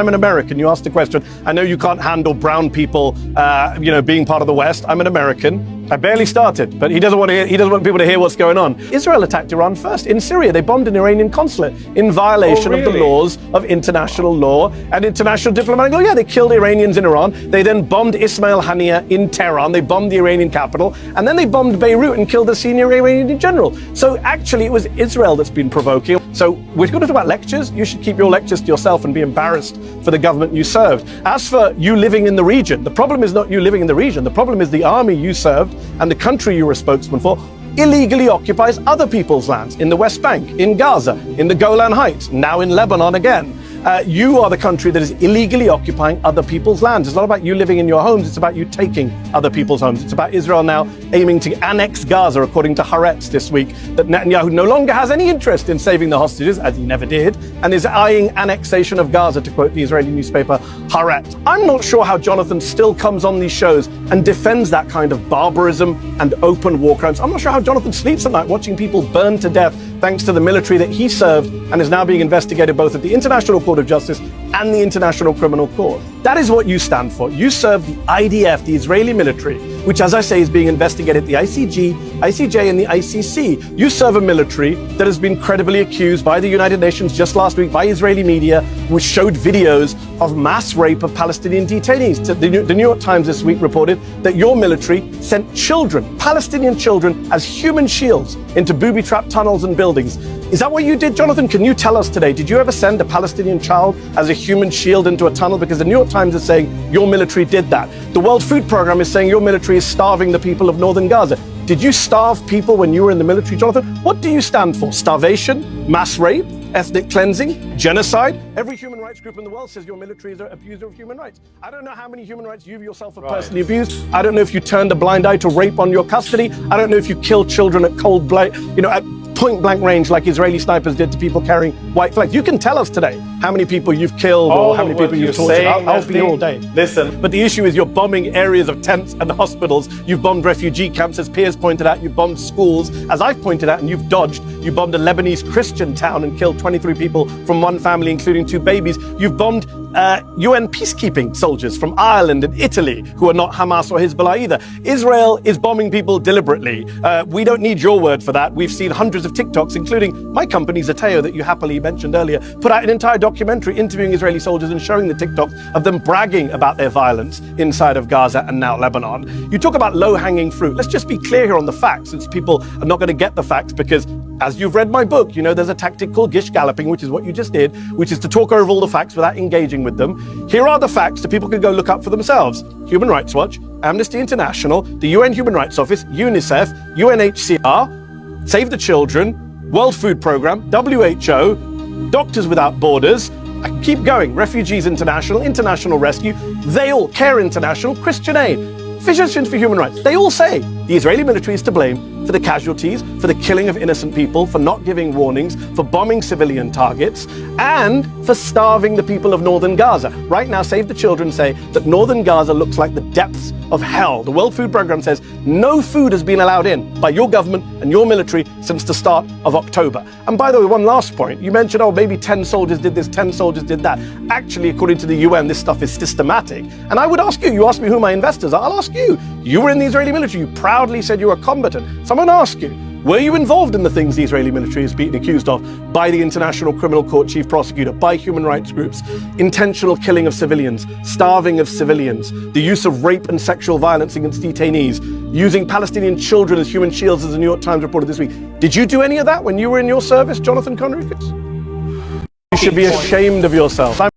I'm an American. You asked the question. I know you can't handle brown people, being part of the West. I'm an American. I barely started, but he doesn't want people to hear what's going on. Israel attacked Iran first. In Syria, they bombed an Iranian consulate in violation of the laws of international law and international diplomatic law. Yeah, they killed Iranians in Iran. They then bombed Ismail Haniyeh in Tehran. They bombed the Iranian capital. And then they bombed Beirut and killed a senior Iranian general. So actually, it was Israel that's been provoking. So we're going to talk about lectures. You should keep your lectures to yourself and be embarrassed for the government you served. As for you living in the region, the problem is not you living in the region. The problem is the army you served and the country you were a spokesman for illegally occupies other people's lands in the West Bank, in Gaza, in the Golan Heights, now in Lebanon again. You are the country that is illegally occupying other people's lands. It's not about you living in your homes, it's about you taking other people's homes. It's about Israel now aiming to annex Gaza, according to Haaretz this week, that Netanyahu no longer has any interest in saving the hostages, as he never did, and is eyeing annexation of Gaza, to quote the Israeli newspaper Haaretz. I'm not sure how Jonathan still comes on these shows and defends that kind of barbarism and open war crimes. I'm not sure how Jonathan sleeps at night watching people burn to death thanks to the military that he served and is now being investigated both at the International Court of Justice and the International Criminal Court. That is what you stand for. You serve the IDF, the Israeli military, which, as I say, is being investigated at the ICG, ICJ, and the ICC. You serve a military that has been credibly accused by the United Nations just last week, by Israeli media, which showed videos of mass rape of Palestinian detainees. The New York Times this week reported that your military sent children, Palestinian children, as human shields into booby-trapped tunnels and buildings. Is that what you did, Jonathan? Can you tell us today, did you ever send a Palestinian child as a human shield into a tunnel? Because the New York Times is saying your military did that. The World Food Programme is saying your military is starving the people of northern Gaza. Did you starve people when you were in the military, Jonathan? What do you stand for? Starvation? Mass rape? Ethnic cleansing? Genocide? Every human rights group in the world says your military is an abuser of human rights. I don't know how many human rights you yourself have personally abused. I don't know if you turned a blind eye to rape on your custody. I don't know if you killed children at at point-blank range like Israeli snipers did to people carrying white flags. You can tell us today how many people you've killed or how many people you've tortured. I'll be all day. Listen. But the issue is you're bombing areas of tents and hospitals. You've bombed refugee camps, as Piers pointed out. You've bombed schools, as I've pointed out, and you've dodged. You bombed a Lebanese Christian town and killed 23 people from one family, including 2 babies. You've bombed UN peacekeeping soldiers from Ireland and Italy who are not Hamas or Hezbollah either. Israel is bombing people deliberately. We don't need your word for that. We've seen hundreds of TikToks, including my company, Zateo, that you happily mentioned earlier, put out an entire documentary interviewing Israeli soldiers and showing the TikToks of them bragging about their violence inside of Gaza and now Lebanon. You talk about low-hanging fruit. Let's just be clear here on the facts, since people are not going to get the facts, because as you've read my book, you know there's a tactic called gish galloping, which is what you just did, which is to talk over all the facts without engaging with them. Here are the facts that people can go look up for themselves. Human Rights Watch, Amnesty International, the UN Human Rights Office, UNICEF, UNHCR, Save the Children, World Food Programme, WHO, Doctors Without Borders, I can keep going, Refugees International, International Rescue, they all, Care International, Christian Aid, Physicians for Human Rights, they all say the Israeli military is to blame for the casualties, for the killing of innocent people, for not giving warnings, for bombing civilian targets, and for starving the people of northern Gaza. Right now, Save the Children say that northern Gaza looks like the depths of hell. The World Food Programme says no food has been allowed in by your government and your military since the start of October. And by the way, one last point. You mentioned, oh, maybe 10 soldiers did this, 10 soldiers did that. Actually, according to the UN, this stuff is systematic. And I would ask you asked me who my investors are, I'll ask you. You were in the Israeli military. You proudly said you were a combatant. Someone asked you, were you involved in the things the Israeli military is being accused of by the International Criminal Court Chief Prosecutor, by human rights groups? Intentional killing of civilians, starving of civilians, the use of rape and sexual violence against detainees, using Palestinian children as human shields, as the New York Times reported this week. Did you do any of that when you were in your service, Jonathan Conricus? You should be ashamed of yourself.